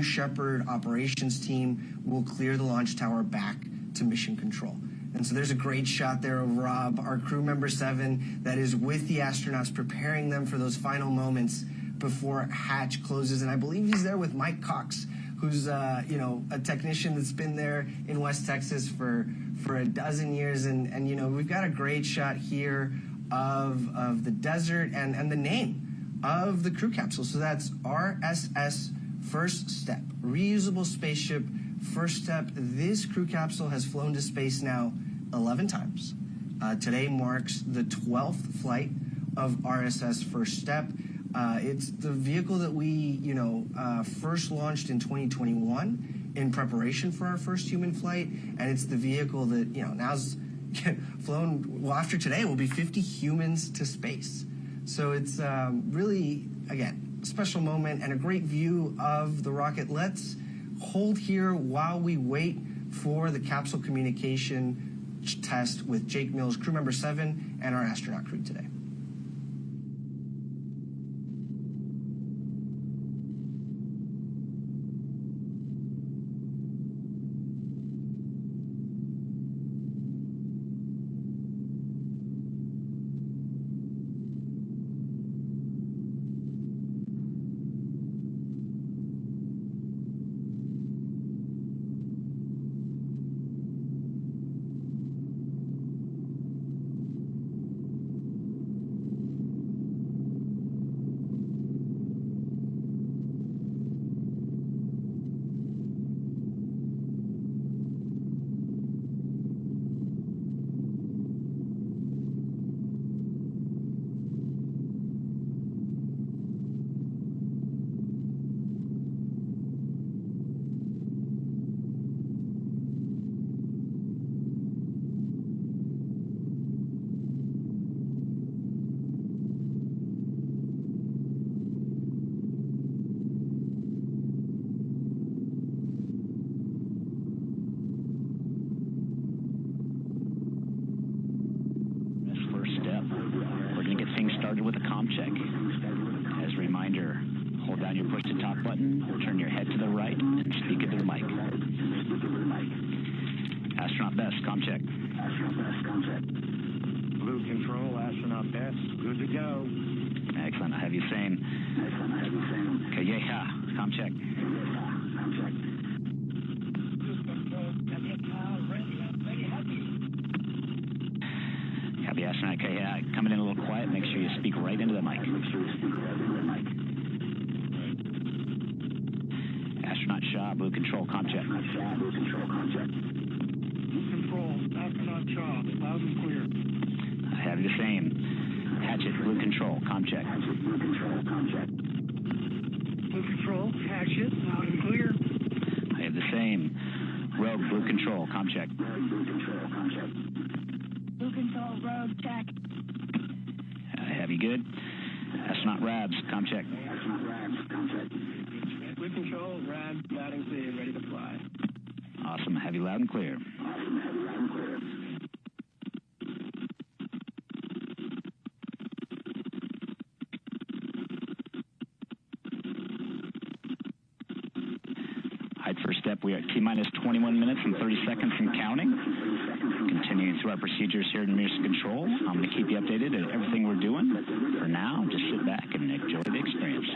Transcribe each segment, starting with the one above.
Shepard operations team will clear the launch tower back to mission control. And so there's a great shot there of Rob, our crew member 7, that is with the astronauts, preparing them for those final moments before hatch closes. And I believe he's there with Mike Cox, who's a technician that's been there in West Texas for a dozen years. And we've got a great shot here of the desert and the name of the crew capsule. So that's RSS First Step, reusable spaceship First Step. This crew capsule has flown to space now 11 times. Today marks the 12th flight of RSS First Step. It's the vehicle that we, first launched in 2021 in preparation for our first human flight, and it's the vehicle that, now's flown, well, after today, will be 50 humans to space. So it's really, again, a special moment and a great view of the rocket. Let's hold here while we wait for the capsule communication test with Jake Mills, crew member 7, and our astronaut crew today. With a comm check. As a reminder, hold down your push-to-talk button, turn your head to the right, and speak into the mic. Astronaut Best, comm check. Blue Control, Astronaut Best, good to go. Excellent. I have you saying. Calleja, comm check. Copy, Astronaut Calleja. Coming in a little quiet. Make sure you speak right into the mic. Astronaut Shaw, Blue Control, comm check. Blue Control, Astronaut Shaw, loud and clear. I have you the same. Hatchet, Blue Control, comm check. Blue Control, Hatchet, loud and clear. I have the same. Rogue, Blue Control, comm check. Blue Control, Rogue, check. I have you good. Astronaut Rabs, comm check. Blue Control, Rabs, loud and clear, ready to fly. Awesome. Have you loud and clear. Height first step, we are at T-minus 21 minutes and 30 seconds and counting. Continuing through our procedures here in Mission Control. I'm going to keep you updated on everything we're doing. For now, just sit back and enjoy the experience.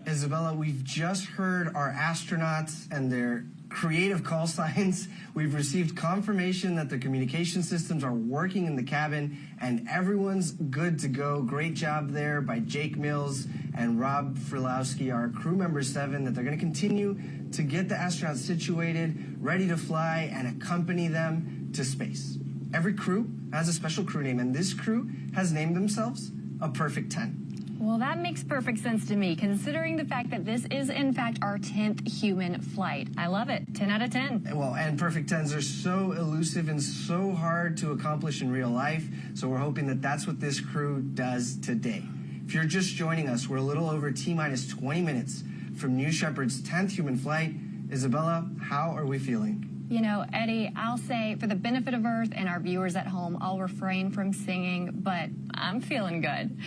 Isabella, we've just heard our astronauts and their creative call signs. We've received confirmation that the communication systems are working in the cabin and everyone's good to go. Great job there by Jake Mills and Rob Frilowski, our crew member 7, that they're going to continue to get the astronauts situated, ready to fly, and accompany them to space. Every crew has a special crew name, and this crew has named themselves a Perfect 10. Well, that makes perfect sense to me, considering the fact that this is, in fact, our 10th human flight. I love it. 10 out of 10. Well, and perfect 10s are so elusive and so hard to accomplish in real life, so we're hoping that that's what this crew does today. If you're just joining us, we're a little over T-minus 20 minutes from New Shepard's 10th human flight. Isabella, how are we feeling? You know, Eddie, I'll say for the benefit of Earth and our viewers at home, I'll refrain from singing, but I'm feeling good.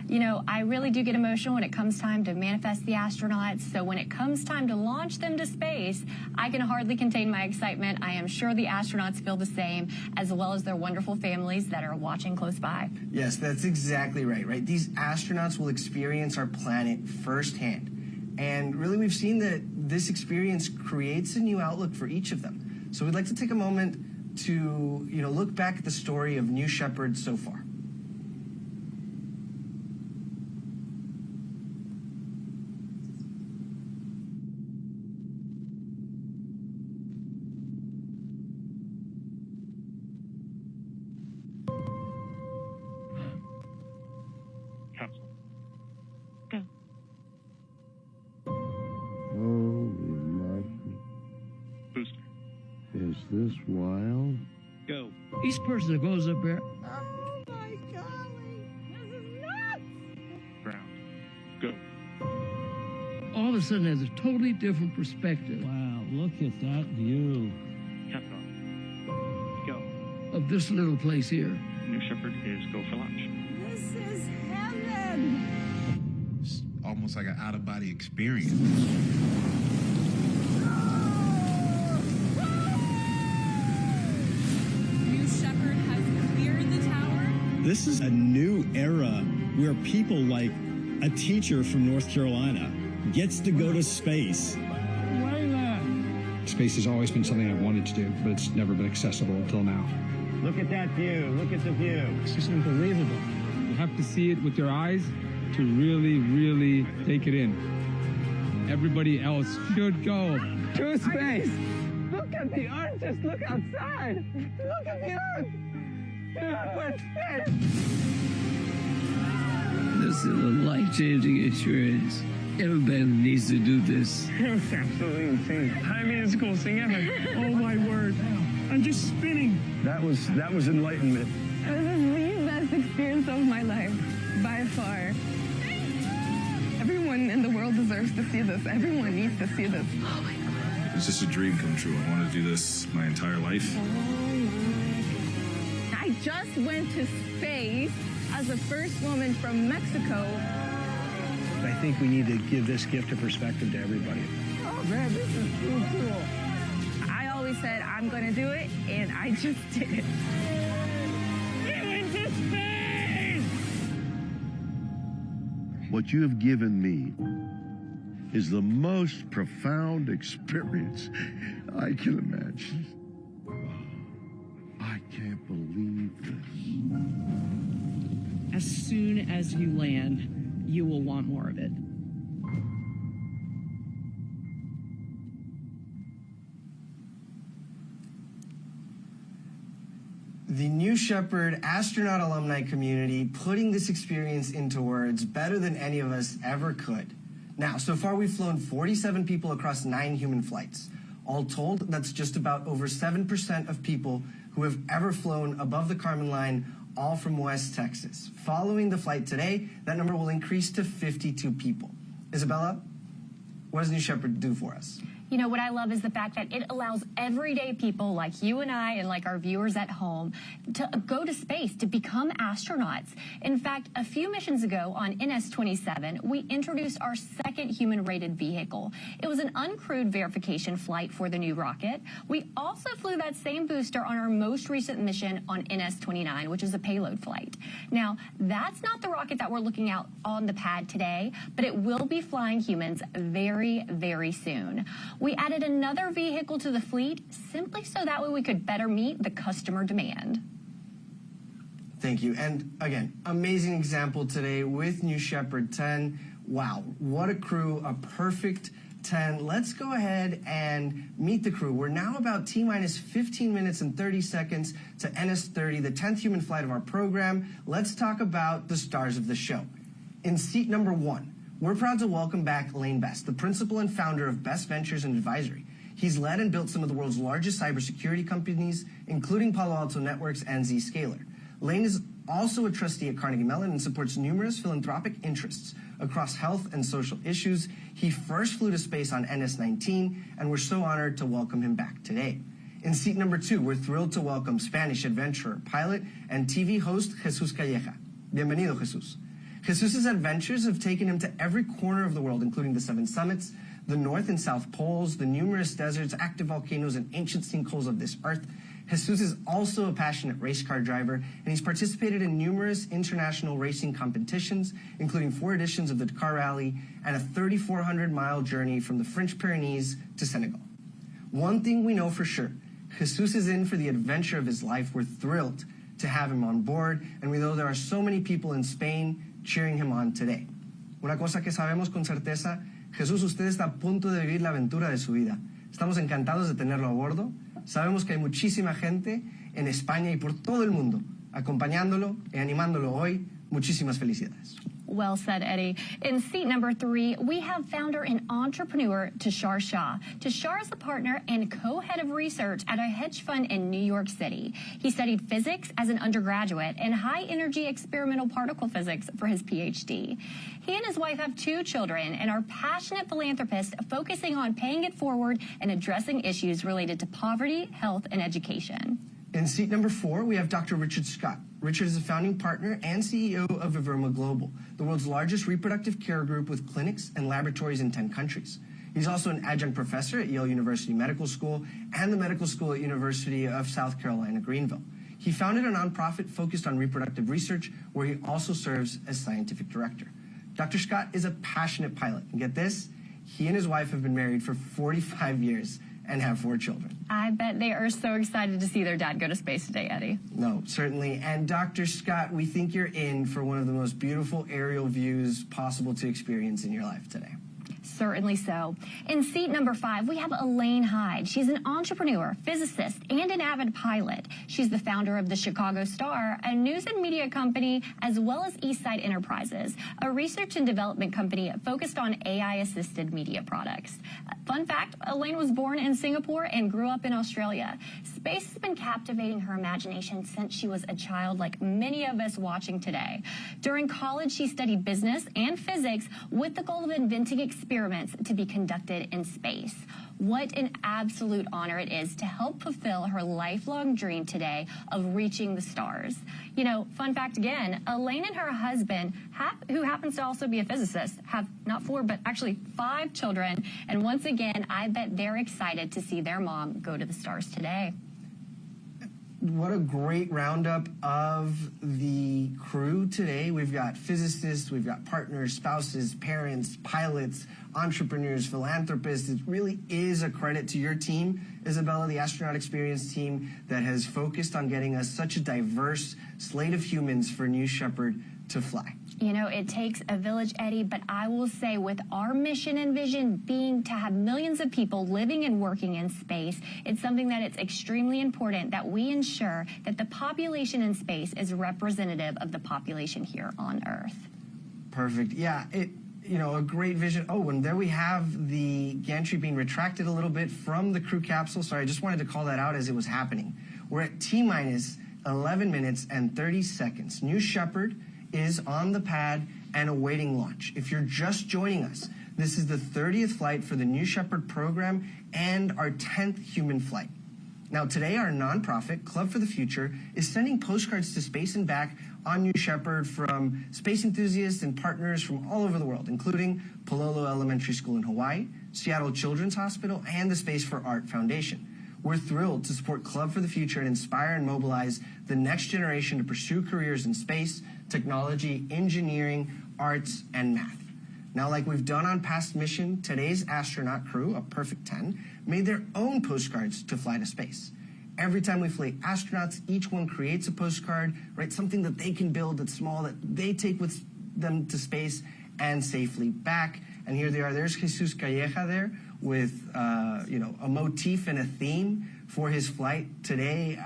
You know, I really do get emotional when it comes time to manifest the astronauts, so when it comes time to launch them to space, I can hardly contain my excitement. I am sure the astronauts feel the same, as well as their wonderful families that are watching close by. Yes, that's exactly right? These astronauts will experience our planet firsthand. And really, we've seen that this experience creates a new outlook for each of them. So we'd like to take a moment to, look back at the story of New Shepard so far. Capsule. Go. Holy monkey. Booster. Is this wild? Go. Each person that goes up there, Oh my golly. This is nuts. Ground. Go. all of a sudden has a totally different perspective. Wow, look at that view. Caps off. Go. Of this little place here. New Shepard is go for launch. This is heaven. It's almost like an out-of-body experience. New Shepard has cleared the tower. This is a new era where people like a teacher from North Carolina gets to go to space. Space has always been something I've wanted to do, but it's never been accessible until now. Look at that view. Look at the view. It's just unbelievable. You have to see it with your eyes to really, really take it in. Everybody else should go to space. Look at the Earth. Just look outside. Look at the Earth. We're in space. This is a life-changing experience. Everybody needs to do this. It was absolutely insane. I mean, it's the coolest thing ever. Oh my word. I'm just spinning. That was enlightenment. This is the best experience of my life, by far. Everyone in the world deserves to see this. Everyone needs to see this. Oh my God. It's just a dream come true. I wanted to do this my entire life. I just went to space as the first woman from Mexico. I think we need to give this gift of perspective to everybody. Oh man, this is so cool. I always said I'm going to do it, and I just did it. We went to space! What you have given me is the most profound experience I can imagine. I can't believe this. As soon as you land, you will want more of it. The New Shepard astronaut alumni community putting this experience into words better than any of us ever could. Now, so far we've flown 47 people across 9 human flights. All told, that's just about over 7% of people who have ever flown above the Kármán line, all from West Texas. Following the flight today, that number will increase to 52 people. Isabella, what does New Shepard do for us? You know, what I love is the fact that it allows everyday people like you and I and like our viewers at home to go to space, to become astronauts. In fact, a few missions ago on NS-27, we introduced our second human-rated vehicle. It was an uncrewed verification flight for the new rocket. We also flew that same booster on our most recent mission on NS-29, which is a payload flight. Now, that's not the rocket that we're looking at on the pad today, but it will be flying humans very, very soon. We added another vehicle to the fleet simply so that way we could better meet the customer demand. Thank you. And again, amazing example today with New Shepard 10. Wow, what a crew, a perfect 10. Let's go ahead and meet the crew. We're now about T-minus 15 minutes and 30 seconds to NS-30, the 10th human flight of our program. Let's talk about the stars of the show. In seat number 1, we're proud to welcome back Lane Best, the principal and founder of Best Ventures and Advisory. He's led and built some of the world's largest cybersecurity companies, including Palo Alto Networks and Zscaler. Lane is also a trustee at Carnegie Mellon and supports numerous philanthropic interests across health and social issues. He first flew to space on NS-19, and we're so honored to welcome him back today. In seat number 2, we're thrilled to welcome Spanish adventurer, pilot, and TV host Jesus Calleja. Bienvenido, Jesus. Jesus' adventures have taken him to every corner of the world, including the 7 summits, the North and South Poles, the numerous deserts, active volcanoes, and ancient sinkholes of this earth. Jesus is also a passionate race car driver, and he's participated in numerous international racing competitions, including 4 editions of the Dakar Rally and a 3,400-mile journey from the French Pyrenees to Senegal. One thing we know for sure, Jesus is in for the adventure of his life. We're thrilled to have him on board, and we know there are so many people in Spain cheering him on today. Una cosa que sabemos con certeza, Jesús, usted está a punto de vivir la aventura de su vida. Estamos encantados de tenerlo a bordo. Sabemos que hay muchísima gente en España y por todo el mundo acompañándolo y animándolo hoy. Muchísimas felicidades. Well said, Eddie. In seat number 3, we have founder and entrepreneur Tushar Shah. Tushar is a partner and co-head of research at a hedge fund in New York City. He studied physics as an undergraduate and high-energy experimental particle physics for his PhD. He and his wife have 2 children and are passionate philanthropists focusing on paying it forward and addressing issues related to poverty, health, and education. In seat number 4, we have Dr. Richard Scott. Richard is a founding partner and CEO of Viverma Global, the world's largest reproductive care group with clinics and laboratories in 10 countries. He's also an adjunct professor at Yale University Medical School and the Medical School at University of South Carolina, Greenville. He founded a nonprofit focused on reproductive research, where he also serves as scientific director. Dr. Scott is a passionate pilot, and get this, he and his wife have been married for 45 years and have 4 children. I bet they are so excited to see their dad go to space today, Eddie. No, certainly. And Dr. Scott, we think you're in for one of the most beautiful aerial views possible to experience in your life today. Certainly so. In seat number 5, we have Elaine Hyde. She's an entrepreneur, physicist, and an avid pilot. She's the founder of the Chicago Star, a news and media company, as well as Eastside Enterprises, a research and development company focused on AI-assisted media products. Fun fact, Elaine was born in Singapore and grew up in Australia. Space has been captivating her imagination since she was a child, like many of us watching today. During college, she studied business and physics with the goal of inventing experiments to be conducted in space. What an absolute honor it is to help fulfill her lifelong dream today of reaching the stars. You know, fun fact again, Elaine and her husband, who happens to also be a physicist, have not 4, but actually 5 children. And once again, I bet they're excited to see their mom go to the stars today. What a great roundup of the crew today. We've got physicists, we've got partners, spouses, parents, pilots, entrepreneurs, philanthropists. It really is a credit to your team, Isabella, the Astronaut Experience team that has focused on getting us such a diverse slate of humans for New Shepard to fly. You know, it takes a village, Eddie, but I will say with our mission and vision being to have millions of people living and working in space, it's something that it's extremely important that we ensure that the population in space is representative of the population here on Earth. Perfect. Yeah, you know, a great vision. Oh, and there we have the gantry being retracted a little bit from the crew capsule. Sorry, I just wanted to call that out as it was happening. We're at T-minus 11 minutes and 30 seconds. New Shepard is on the pad and awaiting launch. If you're just joining us, this is the 30th flight for the New Shepard program and our 10th human flight. Now, today, our nonprofit, Club for the Future, is sending postcards to space and back on New Shepard from space enthusiasts and partners from all over the world, including Pololo Elementary School in Hawaii, Seattle Children's Hospital, and the Space for Art Foundation. We're thrilled to support Club for the Future and inspire and mobilize the next generation to pursue careers in space, technology, engineering, arts, and math. Now, like we've done on past mission, today's astronaut crew, a perfect 10, made their own postcards to fly to space. Every time we fly astronauts, each one creates a postcard, right? Something that they can build that's small, that they take with them to space and safely back. And here they are. There's Jesus Calleja there with, you know, a motif and a theme for his flight today.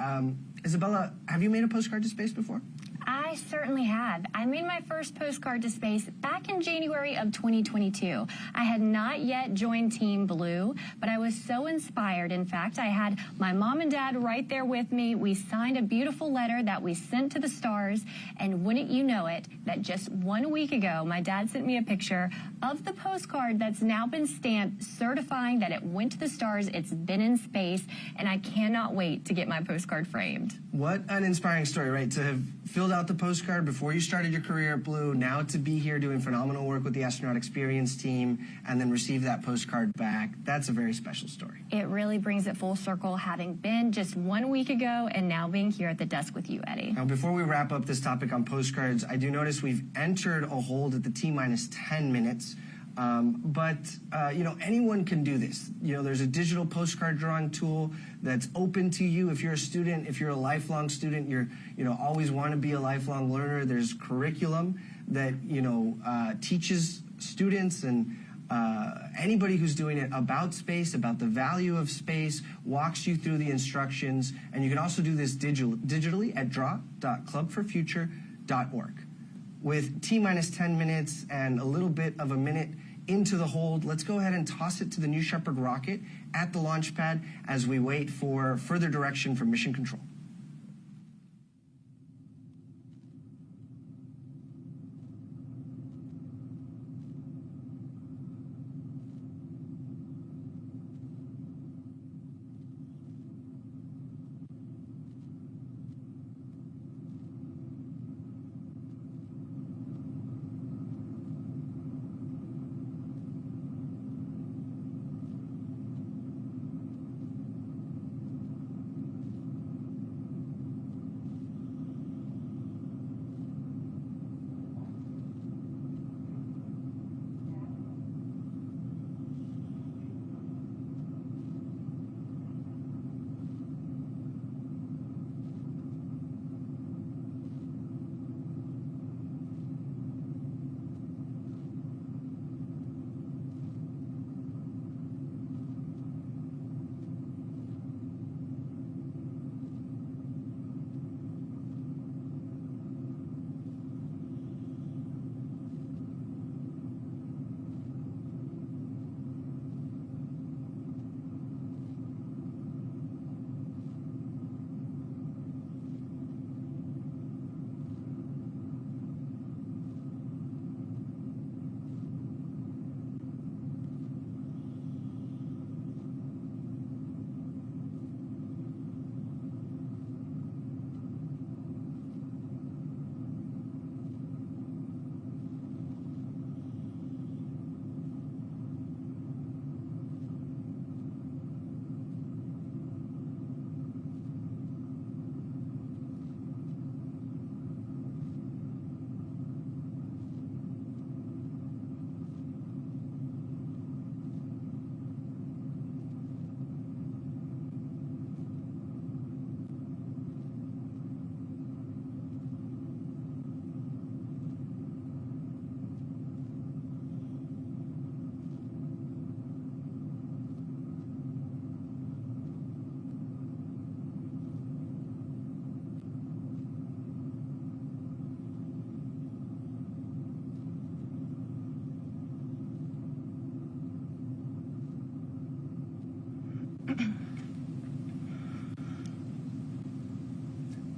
Isabella, have you made a postcard to space before? I certainly have. I made my first postcard to space back in January of 2022. I had not yet joined Team Blue, but I was so inspired. In fact, I had my mom and dad right there with me. We signed a beautiful letter that we sent to the stars, and wouldn't you know it, that just 1 week ago, my dad sent me a picture of the postcard that's now been stamped, certifying that it went to the stars, it's been in space, and I cannot wait to get my postcard framed. What an inspiring story, right? To have filled out the postcard before you started your career at Blue, now to be here doing phenomenal work with the Astronaut Experience team, and then receive that postcard back. That's a very special story. It really brings it full circle, having been just 1 week ago and now being here at the desk with you, Eddie. Now, before we wrap up this topic on postcards, I do notice we've entered a hold at the T-minus 10 minutes. You know, anyone can do this. You know, there's a digital postcard drawing tool that's open to you. If you're a student, if you're a lifelong student, you know, always want to be a lifelong learner. There's curriculum that, you know, teaches students and anybody who's doing it about space, about the value of space, walks you through the instructions. And you can also do this digitally at draw.clubforfuture.org. With T-minus 10 minutes and a little bit of a minute into the hold, let's go ahead and toss it to the New Shepard rocket at the launch pad as we wait for further direction from Mission Control.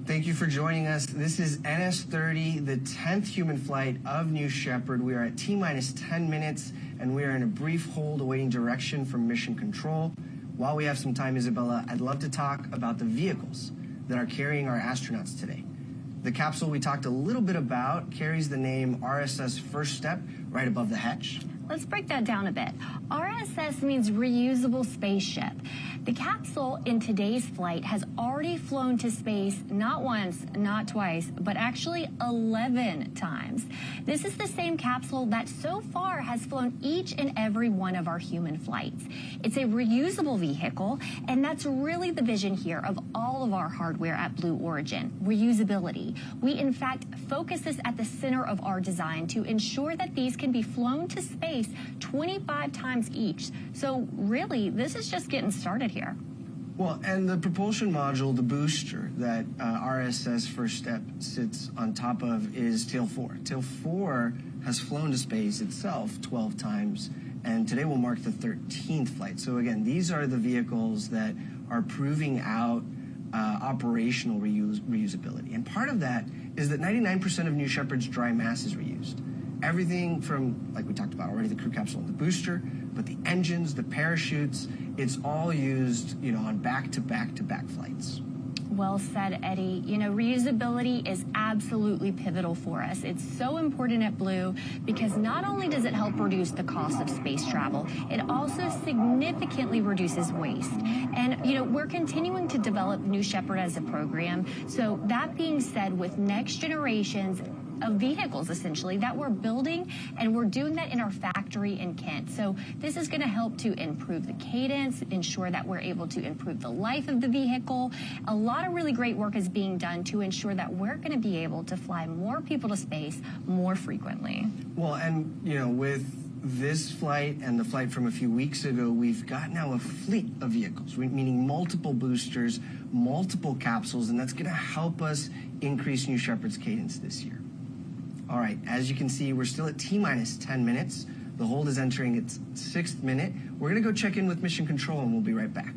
Thank you for joining us. This is NS-30, the 10th human flight of New Shepard. We are at T-minus 10 minutes, and we are in a brief hold awaiting direction from Mission Control. While we have some time, Isabella, I'd love to talk about the vehicles that are carrying our astronauts today. The capsule we talked a little bit about carries the name RSS First Step right above the hatch. Let's break that down a bit. RSS means reusable spaceship. The capsule in today's flight has already flown to space not once, not twice, but actually 11 times. This is the same capsule that so far has flown each and every one of our human flights. It's a reusable vehicle, and that's really the vision here of all of our hardware at Blue Origin, reusability. We, in fact, focus this at the center of our design to ensure that these can be flown to space 25 times each. So really, this is just getting started here. Well, and the propulsion module, the booster that RSS First Step sits on top of is Teal 4. Teal 4 has flown to space itself 12 times, and today will mark the 13th flight. So again, these are the vehicles that are proving out operational reusability. And part of that is that 99% of New Shepard's dry mass is reused. Everything from, like we talked about already, the crew capsule and the booster, but the engines, the parachutes, it's all used, on back-to-back-to-back flights. Well said, Eddie. Reusability is absolutely pivotal for us. It's so important at Blue because not only does it help reduce the cost of space travel, it also significantly reduces waste. And, we're continuing to develop New Shepard as a program. So that being said, with next generations of vehicles, essentially, that we're building, and we're doing that in our factory in Kent. So this is going to help to improve the cadence, ensure that we're able to improve the life of the vehicle. A lot of really great work is being done to ensure that we're going to be able to fly more people to space more frequently. Well, and, with this flight and the flight from a few weeks ago, we've got now a fleet of vehicles, meaning multiple boosters, multiple capsules, and that's going to help us increase New Shepard's cadence this year. All right, as you can see, we're still at T-minus 10 minutes. The hold is entering its 6th minute. We're going to go check in with Mission Control, and we'll be right back.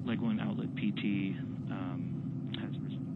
Leg 1 outlet PT has risen.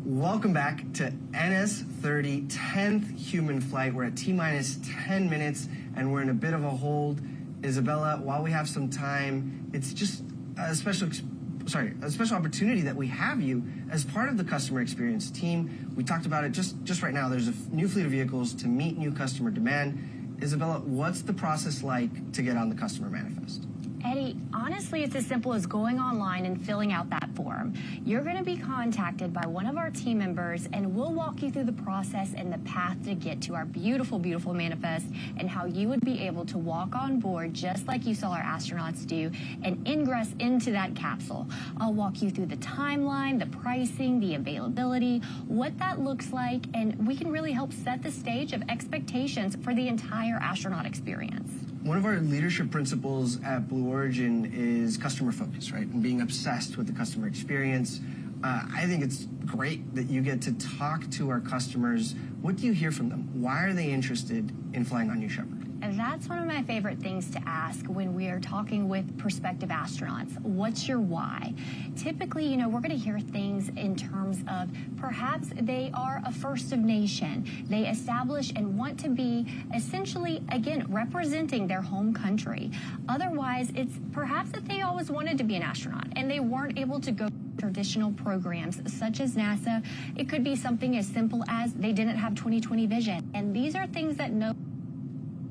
Welcome back to NS-30, 10th human flight. We're at T-minus 10 minutes, and we're in a bit of a hold. Isabella, while we have some time, it's just a special opportunity that we have you as part of the customer experience team. We talked about it just right now. There's a new fleet of vehicles to meet new customer demand. Isabella, what's the process like to get on the customer manifest? Eddie, honestly, it's as simple as going online and filling out that form. You're going to be contacted by one of our team members, and we'll walk you through the process and the path to get to our beautiful, beautiful manifest and how you would be able to walk on board just like you saw our astronauts do and ingress into that capsule. I'll walk you through the timeline, the pricing, the availability, what that looks like, and we can really help set the stage of expectations for the entire astronaut experience. One of our leadership principles at Blue Origin is customer focus, right? And being obsessed with the customer experience. I think it's great that you get to talk to our customers. What do you hear from them? Why are they interested in flying on New Shepard? And that's one of my favorite things to ask when we are talking with prospective astronauts. What's your why? Typically, you know, we're going to hear things in terms of perhaps they are a first of nation. They establish and want to be essentially, again, representing their home country. Otherwise, it's perhaps that they always wanted to be an astronaut and they weren't able to go traditional programs such as NASA. It could be something as simple as they didn't have 20/20 vision. And these are things that no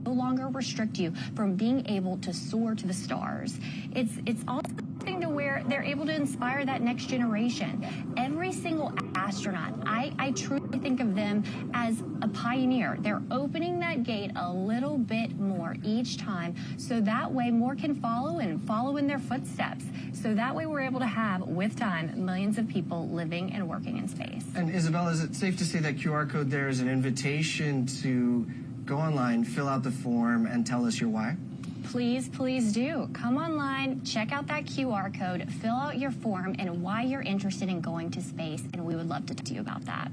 longer restrict you from being able to soar to the stars. It's also something to where they're able to inspire that next generation. Every single astronaut, I truly think of them as a pioneer. They're opening that gate a little bit more each time, so that way more can follow and follow in their footsteps. So that way we're able to have, with time, millions of people living and working in space. And Isabel, is it safe to say that QR code there is an invitation to go online, fill out the form, and tell us your why? Please, please do. Come online, check out that QR code, fill out your form and why you're interested in going to space, and we would love to talk to you about that.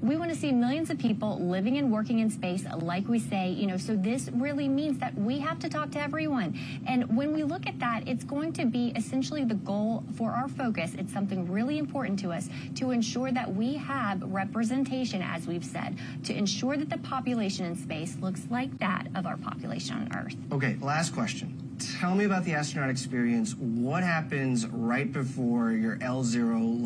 We want to see millions of people living and working in space, like we say, you know, so this really means that we have to talk to everyone. And when we look at that, it's going to be essentially the goal for our focus. It's something really important to us to ensure that we have representation, as we've said, to ensure that the population in space looks like that of our population on Earth. Okay, last question. Tell me about the astronaut experience. What happens right before your L0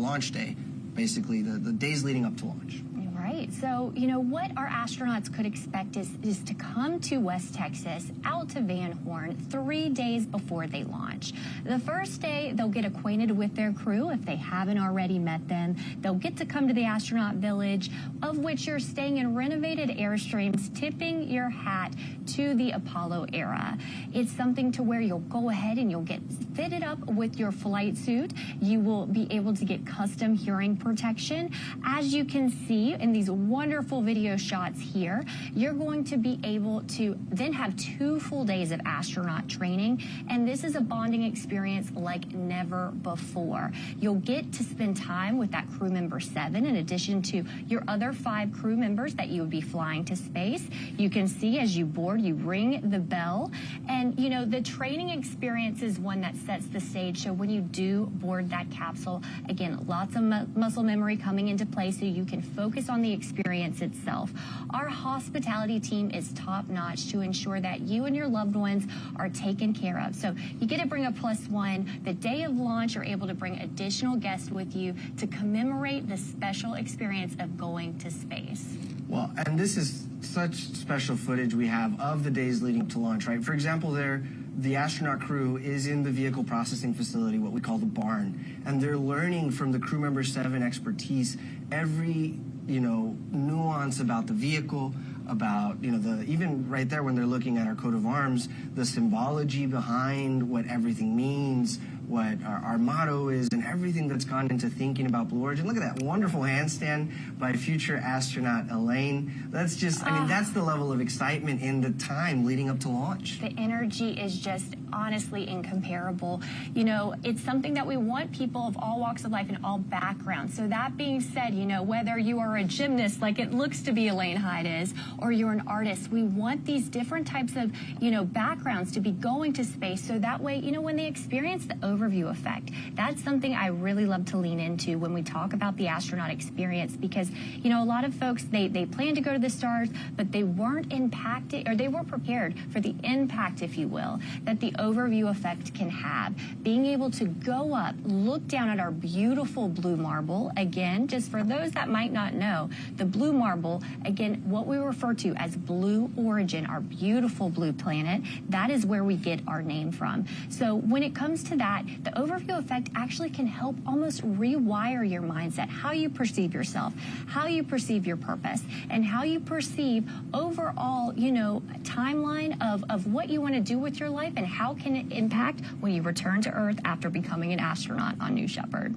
launch day? Basically, the days leading up to launch. Right. So, you know, what our astronauts could expect is to come to West Texas, out to Van Horn, 3 days before they launch. The first day, they'll get acquainted with their crew if they haven't already met them. They'll get to come to the astronaut village, of which you're staying in renovated Airstreams, tipping your hat to the Apollo era. It's something to where you'll go ahead and you'll get fitted up with your flight suit. You will be able to get custom hearing protection. As you can see in these wonderful video shots here, you're going to be able to then have 2 full days of astronaut training, and this is a bonding experience like never before. You'll get to spend time with that crew member 7 in addition to your other 5 crew members that you would be flying to space. You can see as you board, you ring the bell, and you know, the training experience is one that sets the stage. So when you do board that capsule, again, lots of muscle memory coming into play so you can focus on the experience itself. Our hospitality team is top notch to ensure that you and your loved ones are taken care of. So you get to bring a +1. The day of launch, you're able to bring additional guests with you to commemorate the special experience of going to space. Well, and this is such special footage we have of the days leading up to launch, right? For example, the astronaut crew is in the vehicle processing facility, what we call the barn, and they're learning from the crew member 7 expertise every, you know, nuance about the vehicle, about, you know, even right there when they're looking at our coat of arms, the symbology behind what everything means, what our motto is, and everything that's gone into thinking about Blue Origin. Look at that wonderful handstand by future astronaut Elaine. That's just, I mean, that's the level of excitement in the time leading up to launch. The energy is just honestly incomparable. You know, it's something that we want people of all walks of life and all backgrounds. So that being said, you know, whether you are a gymnast like it looks to be Elaine Hyde is, or you're an artist, we want these different types of, you know, backgrounds to be going to space. So that way, you know, when they experience the overview effect. That's something I really love to lean into when we talk about the astronaut experience, because, you know, a lot of folks, they plan to go to the stars, but they weren't impacted, or they weren't prepared for the impact, if you will, that the overview effect can have. Being able to go up, look down at our beautiful blue marble, again, just for those that might not know, the blue marble, again, what we refer to as Blue Origin, our beautiful blue planet, that is where we get our name from. So when it comes to that, the overview effect actually can help almost rewire your mindset, how you perceive yourself, how you perceive your purpose, and how you perceive overall, you know, timeline of what you want to do with your life and how can it impact when you return to Earth after becoming an astronaut on New Shepard.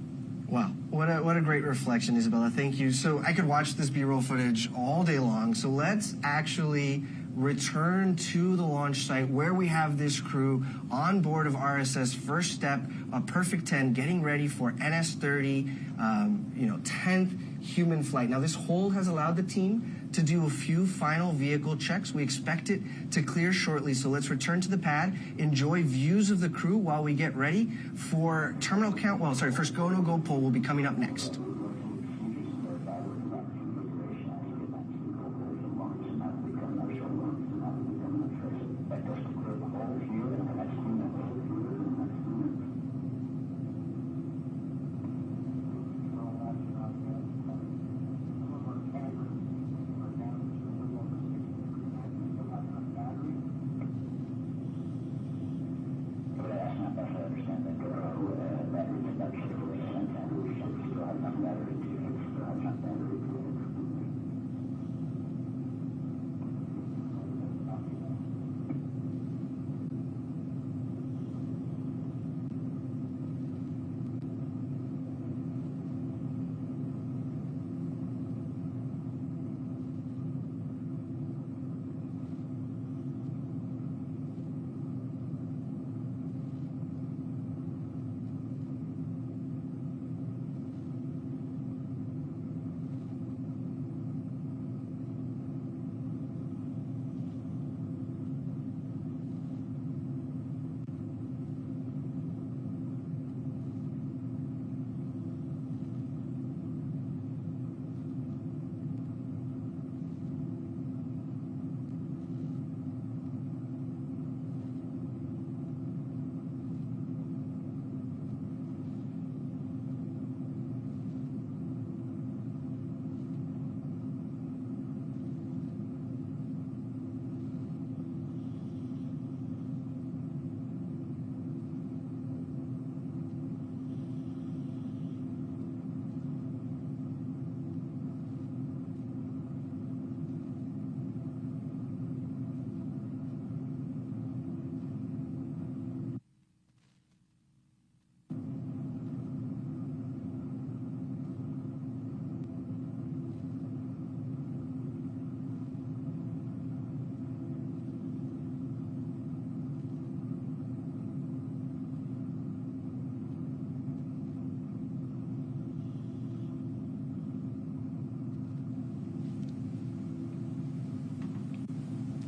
Wow, what a great reflection, Isabella. Thank you. So I could watch this B-roll footage all day long. So let's actually return to the launch site where we have this crew on board of RSS First Step, a Perfect 10, getting ready for NS-30, 10th human flight. Now, this hold has allowed the team to do a few final vehicle checks. We expect it to clear shortly, so let's return to the pad, enjoy views of the crew while we get ready for terminal count. Well, sorry, first go, no go poll will be coming up next.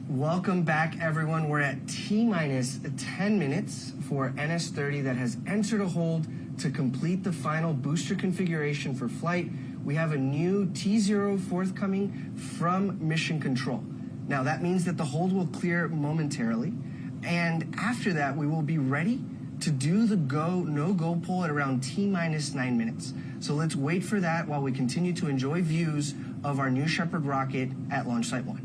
Welcome back, everyone. We're at T-minus 10 minutes for NS-30 that has entered a hold to complete the final booster configuration for flight. We have a new T0 forthcoming from Mission Control. Now, that means that the hold will clear momentarily, and after that, we will be ready to do the go, no-go poll at around T-minus 9 minutes. So let's wait for that while we continue to enjoy views of our New Shepard rocket at Launch Site 1.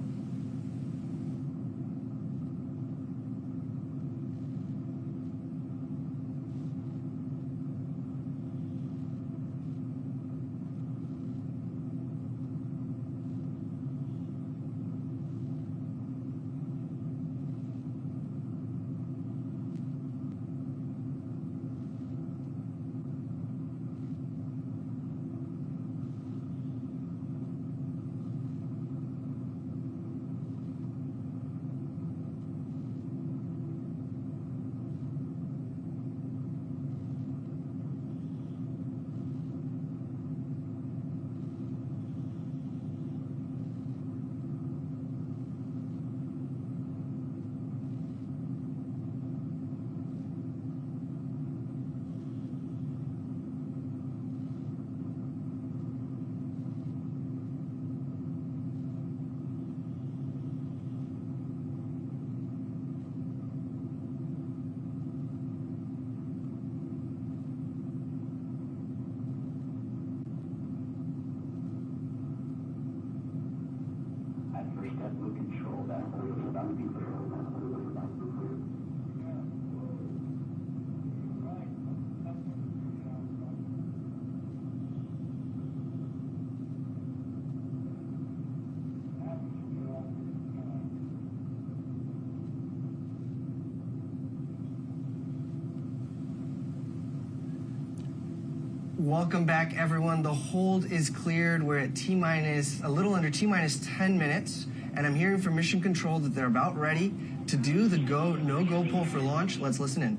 Welcome back, everyone. The hold is cleared. We're at a little under T-minus 10 minutes, and I'm hearing from Mission Control that they're about ready to do the no-go pull for launch. Let's listen in.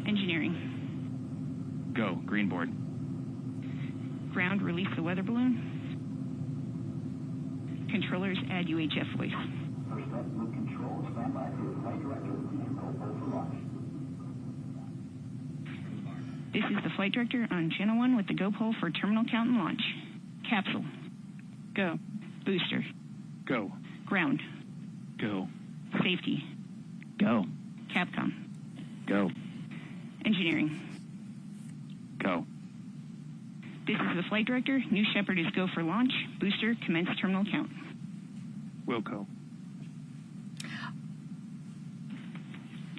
Engineering. Go. Green board. Ground, release the weather balloon. Controllers, add UHF voice. This is the flight director on channel 1 with the go pole for terminal count and launch. Capsule. Go. Booster. Go. Ground. Go. Safety. Go. Capcom. Go. Engineering. Go. This is the flight director. New Shepard is go for launch. Booster, commence terminal count. Wilco.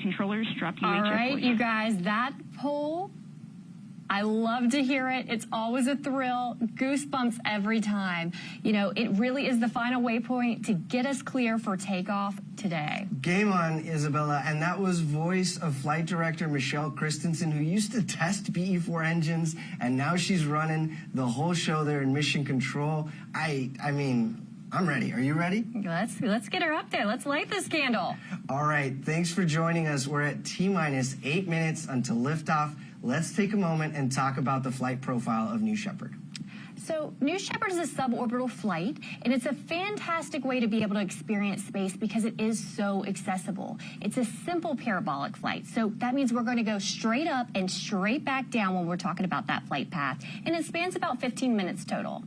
Controllers, drop UHF All right, voice. you guys, that poll, I love to hear it. It's always a thrill, goosebumps every time. You know, it really is the final waypoint to get us clear for takeoff today. Game on, Isabella, and that was voice of Flight Director Michelle Christensen, who used to test BE-4 engines, and now she's running the whole show there in Mission Control. I mean, I'm ready. Are you ready? Let's get her up there. Let's light this candle. All right. Thanks for joining us. We're at T-minus 8 minutes until liftoff. Let's take a moment and talk about the flight profile of New Shepard. So New Shepard is a suborbital flight, and it's a fantastic way to be able to experience space because it is so accessible. It's a simple parabolic flight, so that means we're going to go straight up and straight back down when we're talking about that flight path, and it spans about 15 minutes total.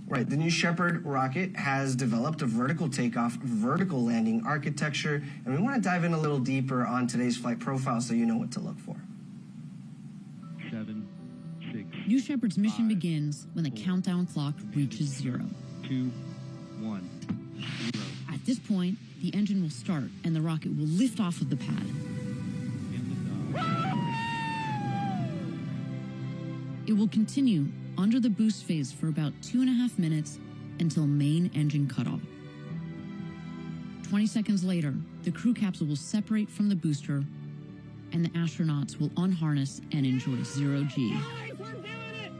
Right. The New Shepard rocket has developed a vertical takeoff, vertical landing architecture, and we want to dive in a little deeper on today's flight profile so you know what to look for. 7, 6. New Shepard's mission begins when the countdown clock reaches 0. 2, 1. 0. At this point, the engine will start and the rocket will lift off of the pad. It will continue under the boost phase for about 2.5 minutes until main engine cutoff. 20 seconds later, the crew capsule will separate from the booster and the astronauts will unharness and enjoy 0G.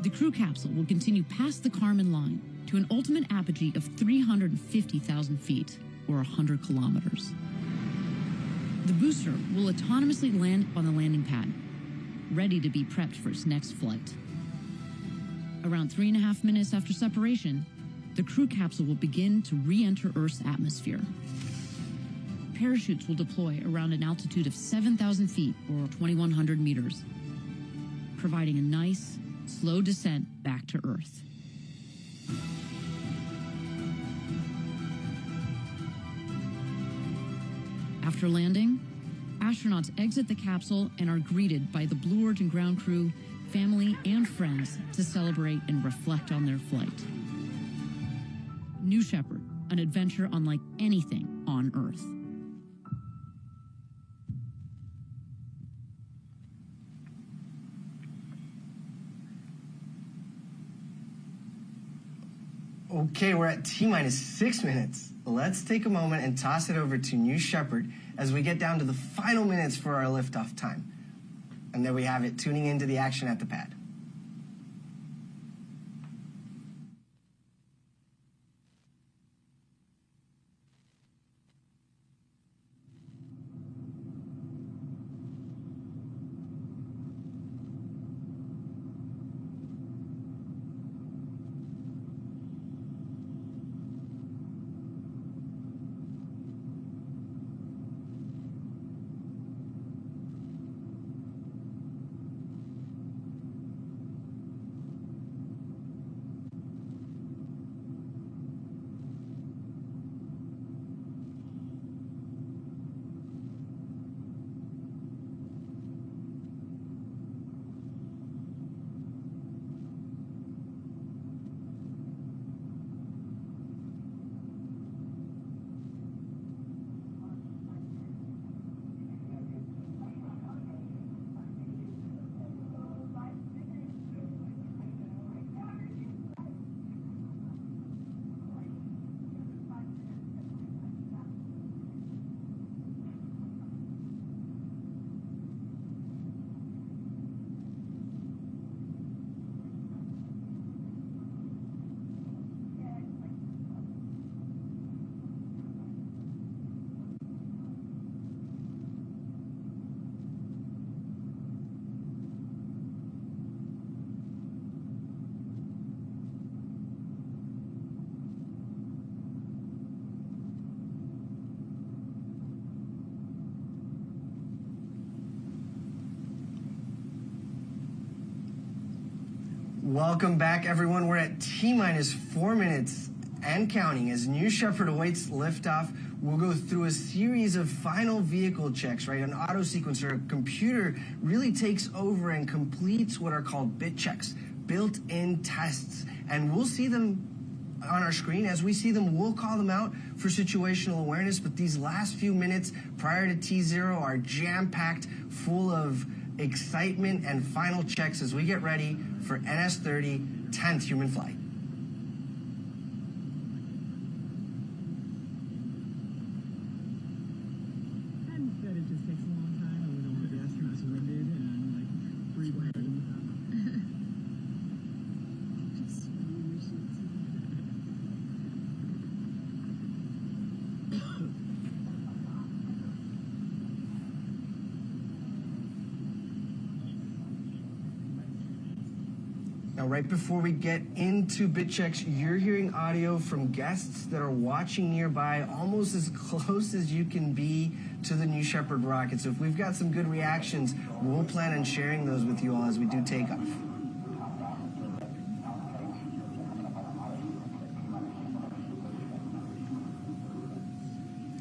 The crew capsule will continue past the Kármán line to an ultimate apogee of 350,000 feet, or 100 kilometers. The booster will autonomously land on the landing pad, ready to be prepped for its next flight. Around 3.5 minutes after separation, the crew capsule will begin to re-enter Earth's atmosphere. Parachutes will deploy around an altitude of 7,000 feet, or 2,100 meters, providing a nice, slow descent back to Earth. After landing, astronauts exit the capsule and are greeted by the Blue Origin ground crew, family, and friends to celebrate and reflect on their flight. New Shepard, an adventure unlike anything on Earth. Okay, we're at T-minus 6 minutes. Let's take a moment and toss it over to New Shepard as we get down to the final minutes for our liftoff time. And there we have it, tuning into the action at the pad. Welcome back, everyone. We're at T-minus 4 minutes and counting as New Shepard awaits liftoff. We'll go through a series of final vehicle checks, right? An auto sequencer, a computer really takes over and completes what are called bit checks, built-in tests. And we'll see them on our screen. As we see them, we'll call them out for situational awareness. But these last few minutes prior to T0 are jam-packed, full of excitement and final checks as we get ready for NS-30, 10th human flight. Now, right before we get into bit checks, you're hearing audio from guests that are watching nearby, almost as close as you can be to the New Shepard rocket. So if we've got some good reactions, we'll plan on sharing those with you all as we do takeoff.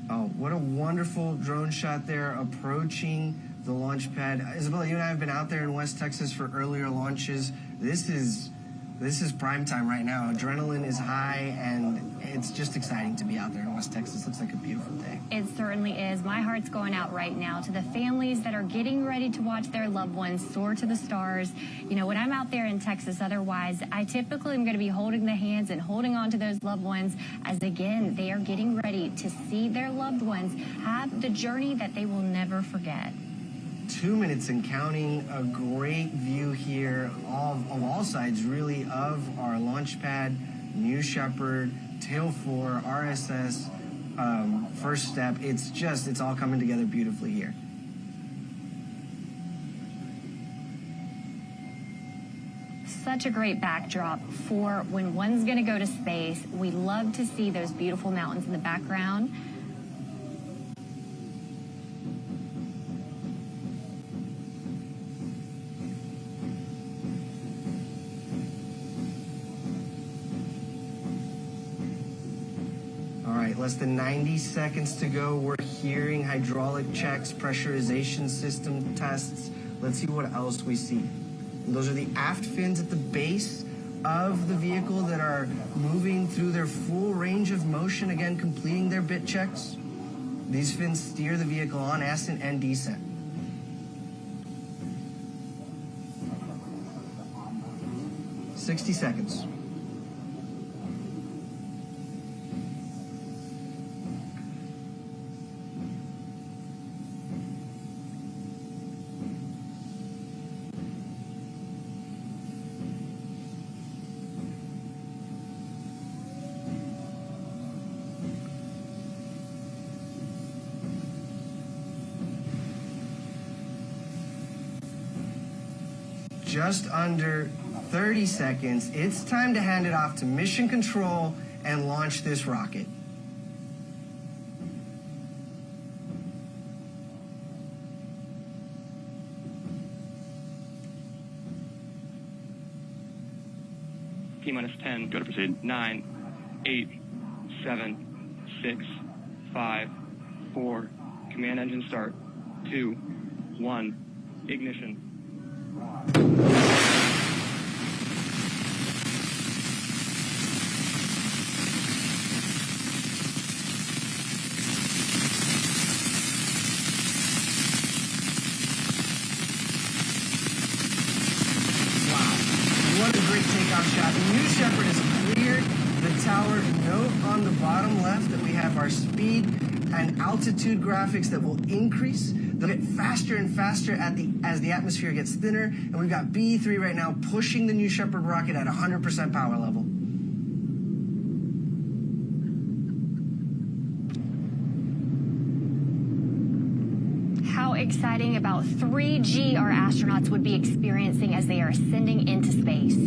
Oh, what a wonderful drone shot there approaching the launch pad. Isabella, you and I have been out there in West Texas for earlier launches. This is prime time right now. Adrenaline is high, and it's just exciting to be out there in West Texas. Looks like a beautiful day. It certainly is. My heart's going out right now to the families that are getting ready to watch their loved ones soar to the stars. You know, when I'm out there in Texas otherwise, I typically am going to be holding the hands and holding on to those loved ones as, again, they are getting ready to see their loved ones have the journey that they will never forget. 2 minutes and counting. A great view here of all sides, really, of our launch pad, New Shepard, Tail 4, RSS, first step. It's all coming together beautifully here. Such a great backdrop for when one's going to go to space. We love to see those beautiful mountains in the background. Less than 90 seconds to go. We're hearing hydraulic checks, pressurization system tests. Let's see what else we see. Those are the aft fins at the base of the vehicle that are moving through their full range of motion, again, completing their bit checks. These fins steer the vehicle on ascent and descent. "60 seconds. Just under 30 seconds. It's time to hand it off to Mission Control and launch this rocket. T-minus 10. Go to proceed. 9, 8, 7, 6, 5, 4. Command engine start. 2, 1. Ignition. What a great takeoff shot. New Shepard has cleared the tower. Note on the bottom left that we have our speed and altitude graphics that will increase. They'll get faster and faster as the atmosphere gets thinner. And we've got BE-3 right now pushing the New Shepard rocket at 100% power level. How exciting about 3G our astronauts would be experiencing as they are ascending into space.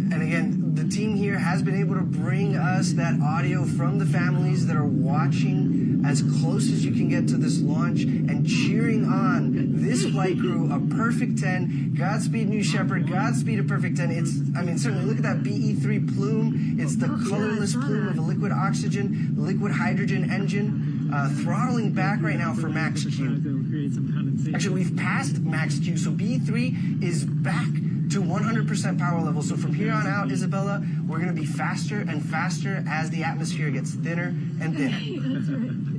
And again, the team here has been able to bring us us that audio from the families that are watching as close as you can get to this launch and cheering on this flight crew, a perfect 10. Godspeed, New Shepard. Godspeed, a perfect 10. Certainly look at that BE-3 plume. It's the colorless plume of a liquid oxygen, liquid hydrogen engine, throttling back right now for max Q. Actually, we've passed max Q, so BE-3 is back to 100% power level. So from here on out, Isabella, we're going to be faster and faster as the atmosphere gets thinner and thinner.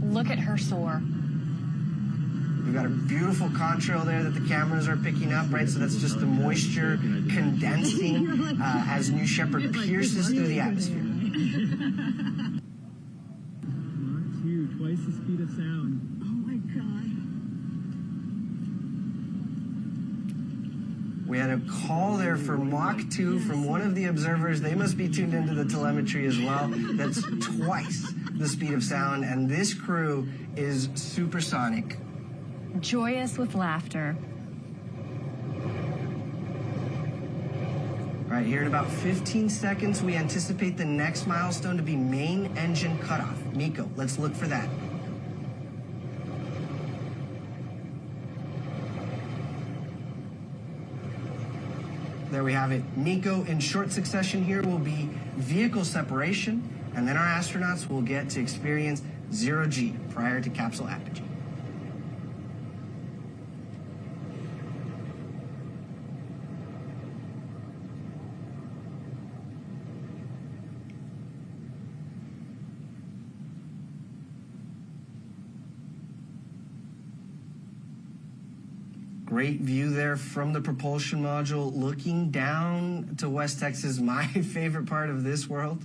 Look at her soar. We've got a beautiful contrail there that the cameras are picking up, right? So that's just the moisture condensing as New Shepard pierces through the atmosphere. Mach 2, twice the speed of sound. Oh my God. We had a call there for Mach 2 from one of the observers. They must be tuned into the telemetry as well. That's twice the speed of sound, and this crew is supersonic. Joyous with laughter. Right here in about 15 seconds, we anticipate the next milestone to be main engine cutoff. Nico, let's look for that. There we have it. Nico, in short succession here, will be vehicle separation, and then our astronauts will get to experience zero-G prior to capsule apogee. Great view there from the propulsion module, looking down to West Texas, my favorite part of this world.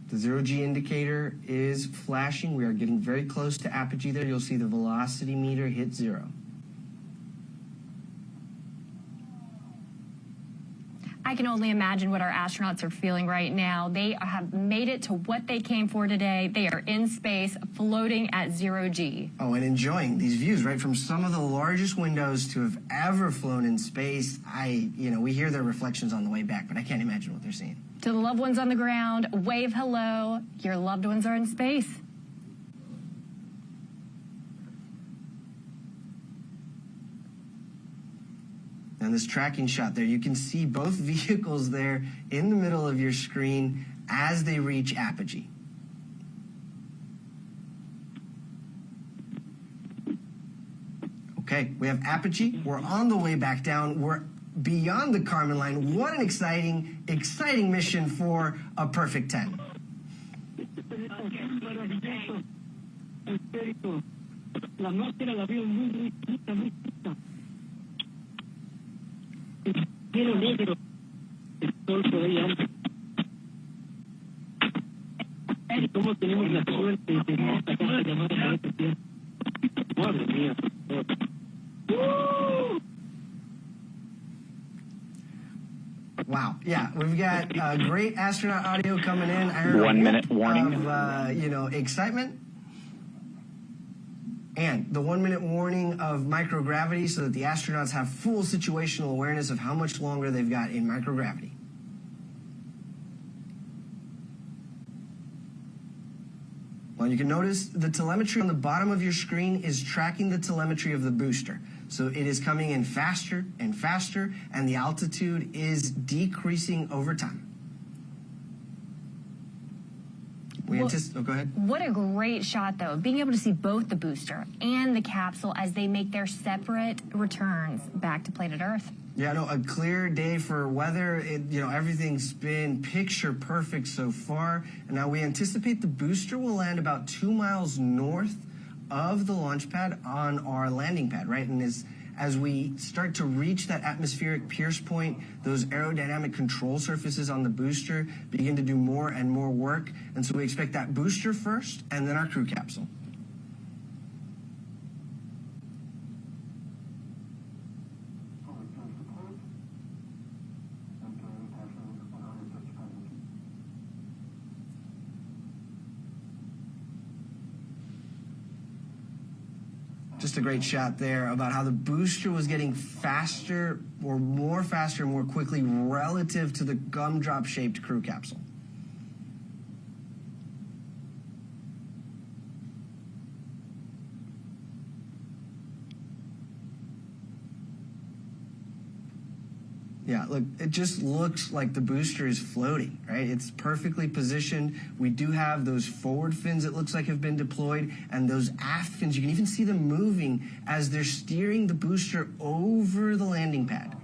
The zero-G indicator is flashing. We are getting very close to apogee there. You'll see the velocity meter hit 0. I can only imagine what our astronauts are feeling right now. They have made it to what they came for today. They are in space, floating at zero-G. Oh, and enjoying these views, right? From some of the largest windows to have ever flown in space. We hear their reflections on the way back, but I can't imagine what they're seeing. To the loved ones on the ground, wave hello. Your loved ones are in space. And this tracking shot there, you can see both vehicles there in the middle of your screen as they reach apogee. Okay, we have apogee. We're on the way back down. We're beyond the Kármán line. What an exciting mission for a perfect 10. Wow. Yeah, we've got great astronaut audio coming in. I heard 1 minute warning of excitement. And the 1 minute warning of microgravity so that the astronauts have full situational awareness of how much longer they've got in microgravity. Well, you can notice the telemetry on the bottom of your screen is tracking the telemetry of the booster. So it is coming in faster and faster, and the altitude is decreasing over time. Go ahead. What a great shot, though, being able to see both the booster and the capsule as they make their separate returns back to planet Earth. Yeah, no, a clear day for weather. Everything's been picture perfect so far. And now we anticipate the booster will land about 2 miles north of the launch pad on our landing pad, right? And as we start to reach that atmospheric pierce point, those aerodynamic control surfaces on the booster begin to do more and more work. And so we expect that booster first and then our crew capsule. Just a great shot there about how the booster was getting faster or more quickly relative to the gumdrop-shaped crew capsule. Yeah, look, it just looks like the booster is floating, right? It's perfectly positioned. We do have those forward fins, it looks like, have been deployed, and those aft fins, you can even see them moving as they're steering the booster over the landing pad.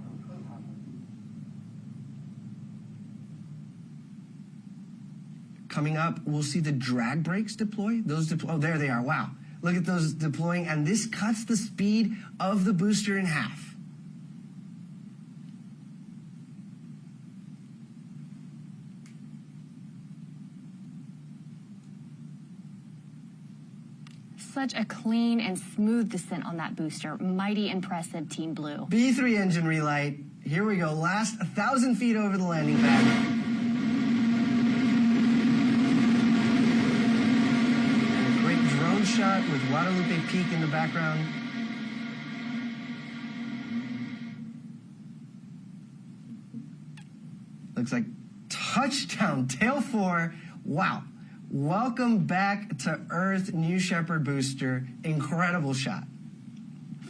Coming up, we'll see the drag brakes deploy. Oh, there they are. Wow. Look at those deploying, and this cuts the speed of the booster in half. Such a clean and smooth descent on that booster. Mighty impressive, Team Blue. B3 engine relight. Here we go. Last 1,000 feet over the landing pad. And a great drone shot with Guadalupe Peak in the background. Looks like touchdown, tail 4. Wow. Welcome back to Earth, New Shepard booster. Incredible shot.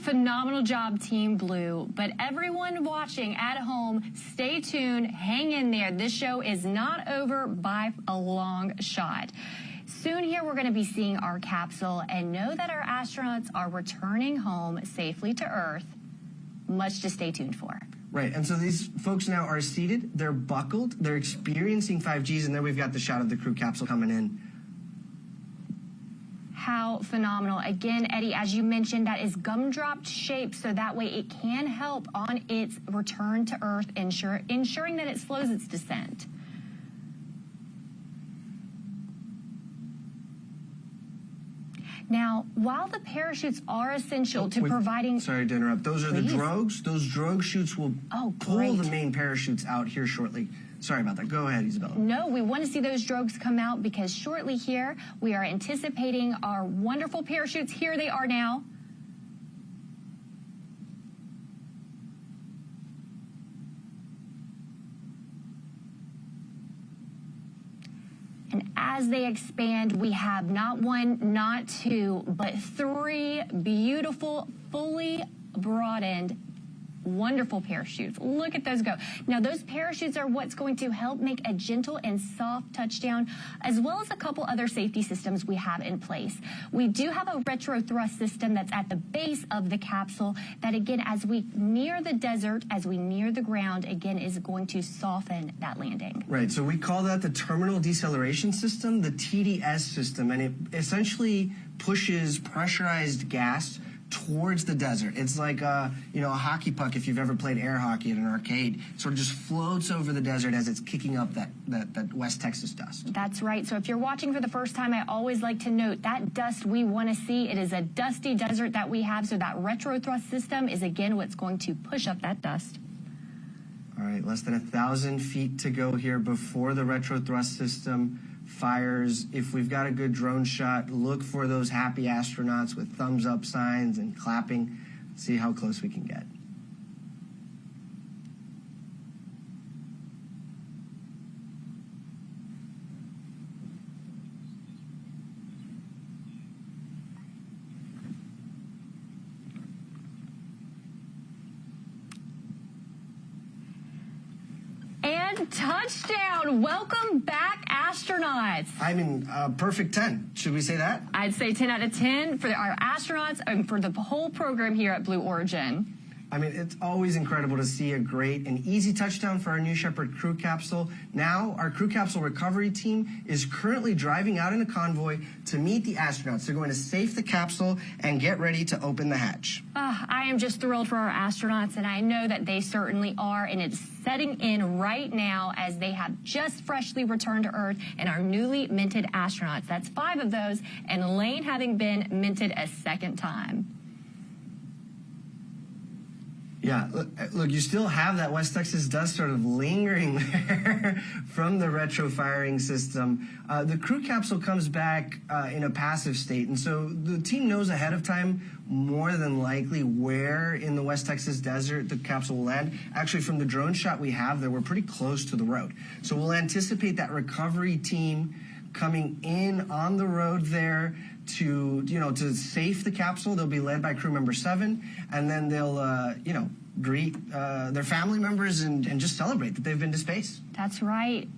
Phenomenal job, Team Blue. But everyone watching at home, stay tuned, hang in there. This show is not over by a long shot. Soon here, we're going to be seeing our capsule and know that our astronauts are returning home safely to Earth. Much to stay tuned for. Right, and so these folks now are seated, they're buckled, they're experiencing 5Gs, and then we've got the shot of the crew capsule coming in. How phenomenal. Again, Eddie, as you mentioned, that is gumdrop shaped, so that way it can help on its return to Earth, ensuring that it slows its descent. Now, while the parachutes are essential to providing... Sorry to interrupt. Those are the drogues. Those drogue chutes will pull the main parachutes out here shortly. Sorry about that. Go ahead, Isabella. No, we want to see those drogues come out because shortly here, we are anticipating our wonderful parachutes. Here they are now. And as they expand, we have not one, not two, but 3 beautiful, fully broadened, wonderful parachutes. Look at those go. Now, those parachutes are what's going to help make a gentle and soft touchdown, as well as a couple other safety systems we have in place. We do have a retro thrust system that's at the base of the capsule that, again, as we near the desert, as we near the ground, again, is going to soften that landing. Right, so we call that the terminal deceleration system, the TDS system, and it essentially pushes pressurized gas towards the desert. It's like a hockey puck, if you've ever played air hockey at an arcade. It sort of just floats over the desert as it's kicking up that West Texas dust. That's right. So if you're watching for the first time, I always like to note that dust we want to see. It is a dusty desert that we have, so that retro thrust system is, again, what's going to push up that dust. All right, less than 1,000 feet to go here before the retro thrust system fires. If we've got a good drone shot, look for those happy astronauts with thumbs up signs and clapping. See how close we can get. And touchdown! Welcome back, astronauts. I mean, perfect 10. Should we say that? I'd say 10 out of 10 for our astronauts and for the whole program here at Blue Origin. I mean, it's always incredible to see a great and easy touchdown for our New Shepard crew capsule. Now, our crew capsule recovery team is currently driving out in a convoy to meet the astronauts. They're going to safe the capsule and get ready to open the hatch. I am just thrilled for our astronauts, and I know that they certainly are, and it's setting in right now as they have just freshly returned to Earth and our newly minted astronauts. That's 5 of those, and Lane having been minted a second time. Yeah, look, you still have that West Texas dust sort of lingering there from the retro firing system. The crew capsule comes back in a passive state, and so the team knows ahead of time more than likely where in the West Texas desert the capsule will land. Actually, from the drone shot we have there, we're pretty close to the road. So we'll anticipate that recovery team coming in on the road there to safe the capsule. They'll be led by crew member 7, and then they'll, greet their family members and just celebrate that they've been to space. That's right.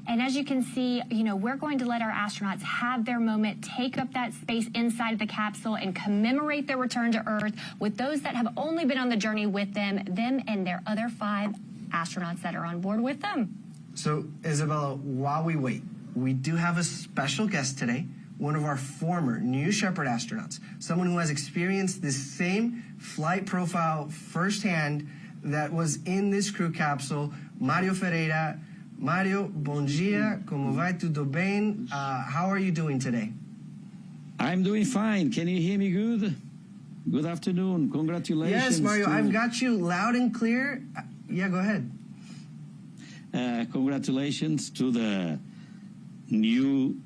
And as you can see, we're going to let our astronauts have their moment, take up that space inside of the capsule and commemorate their return to Earth with those that have only been on the journey with them and their other 5 astronauts that are on board with them. So, Isabella, while we wait, we do have a special guest today, one of our former New Shepard astronauts, someone who has experienced this same flight profile firsthand that was in this crew capsule, Mario Ferreira. Mario, bom dia, como vai, tudo bem? How are you doing today? I'm doing fine. Can you hear me good? Good afternoon. Congratulations. Yes, Mario, I've got you loud and clear. Yeah, go ahead. Congratulations to the new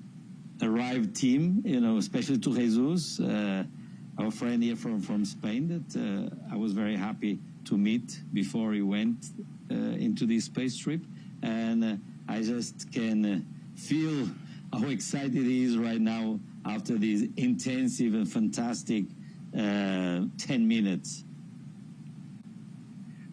arrived team, especially to Jesus, our friend here from Spain that I was very happy to meet before he went into this space trip. And I just can feel how excited he is right now after this intensive and fantastic 10 minutes.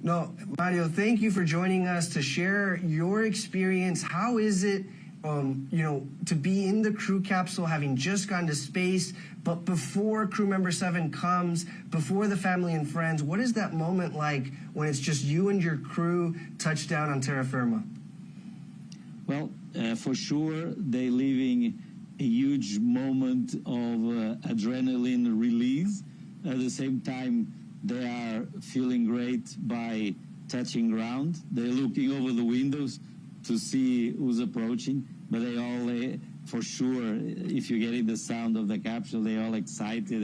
No, Mario, thank you for joining us to share your experience. How is it, to be in the crew capsule, having just gone to space, but before crew member 7 comes, before the family and friends? What is that moment like when it's just you and your crew touch down on terra firma? Well, for sure, they're living a huge moment of adrenaline release. At the same time, they are feeling great by touching ground. They're looking over the windows to see who's approaching, but they all, for sure, if you're getting the sound of the capsule, they're all excited,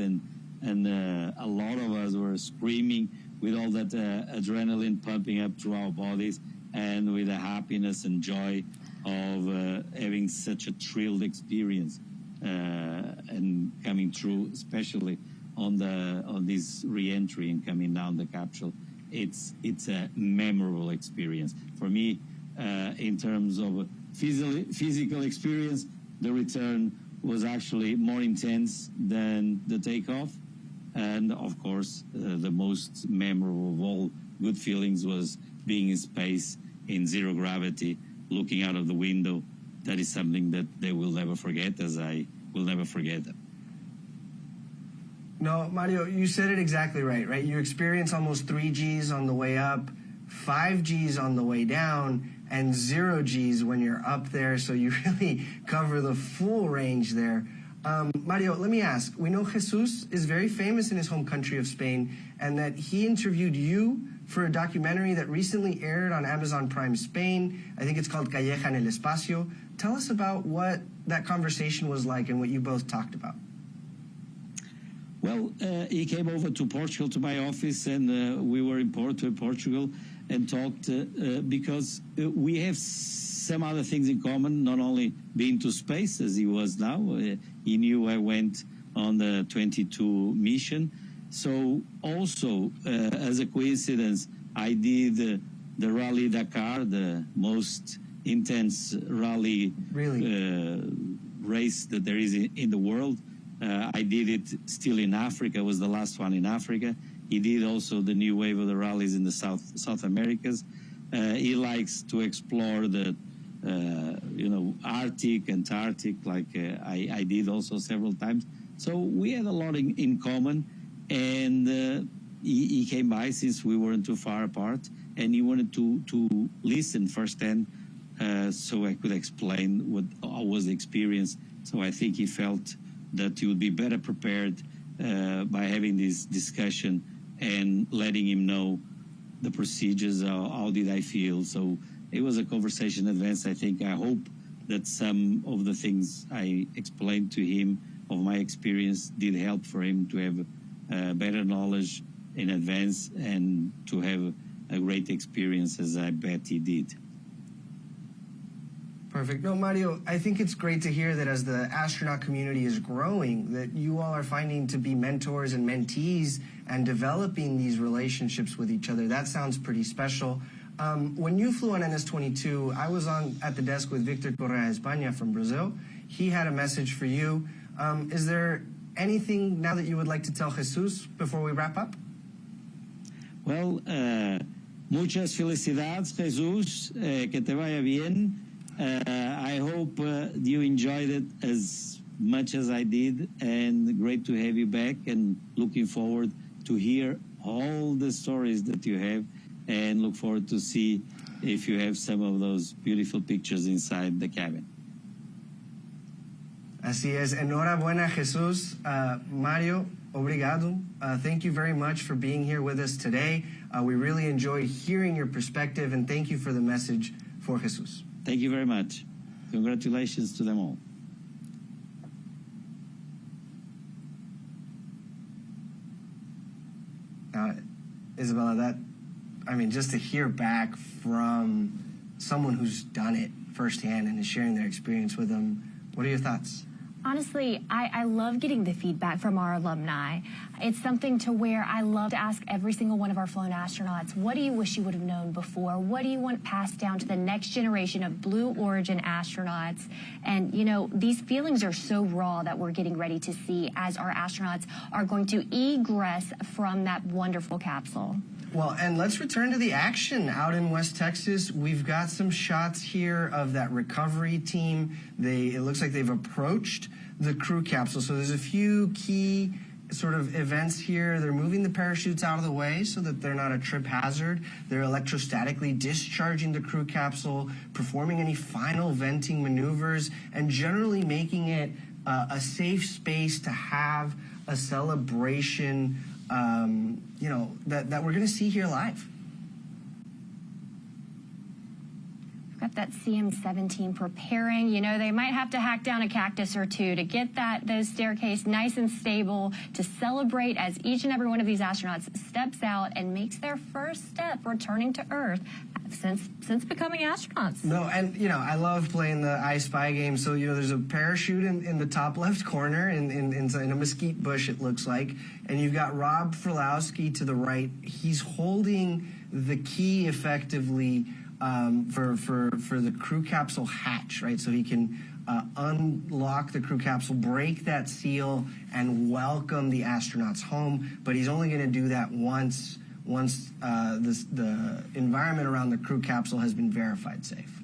and a lot of us were screaming with all that adrenaline pumping up through our bodies, and with the happiness and joy of having such a thrilled experience and coming through, especially on this re-entry and coming down the capsule. It's a memorable experience for me. In terms of physical experience, the return was actually more intense than the takeoff, and of course the most memorable of all good feelings was being in space in zero gravity, looking out of the window. That is something that they will never forget, as I will never forget them. No, Mario, you said it exactly right? You experience almost 3 Gs on the way up, 5 Gs on the way down, and 0 Gs when you're up there, so you really cover the full range there. Mario, let me ask, we know Jesus is very famous in his home country of Spain, and that he interviewed you for a documentary that recently aired on Amazon Prime Spain. I think it's called Calleja en el Espacio. Tell us about what that conversation was like and what you both talked about. Well, he came over to Portugal, to my office, and we were in Porto, Portugal, and talked because we have some other things in common, not only being to space as he was now. He knew I went on the 22 mission. So also, as a coincidence, I did the Rally Dakar, the most intense rally race that there is in the world. I did it still in Africa, was the last one in Africa. He did also the new wave of the rallies in the South Americas. He likes to explore the, Arctic, Antarctic, like I did also several times. So we had a lot in common, and he came by since we weren't too far apart, and he wanted to listen firsthand so I could explain how was the experience. So I think he felt that he would be better prepared by having this discussion and letting him know the procedures, how did I feel. So it was a conversation in advance. I hope that some of the things I explained to him of my experience did help for him to have better knowledge in advance and to have a great experience, as I bet he did. Perfect. No, Mario, I think it's great to hear that as the astronaut community is growing, that you all are finding to be mentors and mentees and developing these relationships with each other. That sounds pretty special. When you flew on NS-22, I was at the desk with Victor Correa España from Brazil. He had a message for you. Is there anything now that you would like to tell Jesus before we wrap up? Well, muchas felicidades, Jesus. Que te vaya bien. I hope you enjoyed it as much as I did, and great to have you back, and looking forward to hear all the stories that you have, and look forward to see if you have some of those beautiful pictures inside the cabin. Así es. Enhorabuena, Jesus. Mario, obrigado. Thank you very much for being here with us today. We really enjoyed hearing your perspective, and thank you for the message for Jesus. Thank you very much. Congratulations to them all. Isabella, just to hear back from someone who's done it firsthand and is sharing their experience with them, what are your thoughts? Honestly, I love getting the feedback from our alumni. It's something to where I love to ask every single one of our flown astronauts, what do you wish you would have known before? What do you want passed down to the next generation of Blue Origin astronauts? And, these feelings are so raw that we're getting ready to see as our astronauts are going to egress from that wonderful capsule. Well, and let's return to the action out in West Texas. We've got some shots here of that recovery team. It looks like they've approached the crew capsule. So there's a few key sort of events here. They're moving the parachutes out of the way so that they're not a trip hazard. They're electrostatically discharging the crew capsule, performing any final venting maneuvers, and generally making it a safe space to have a celebration that we're going to see here live. We've got that CM-17 preparing. They might have to hack down a cactus or two to get those staircase nice and stable to celebrate as each and every one of these astronauts steps out and makes their first step returning to Earth since becoming astronauts. No, and I love playing the I Spy game. So there's a parachute in the top left corner in a mesquite bush, it looks like, and you've got Rob Frolowski to the right. He's holding the key effectively for the crew capsule hatch, right? So he can unlock the crew capsule, break that seal, and welcome the astronauts home. But he's only going to do that once the environment around the crew capsule has been verified safe.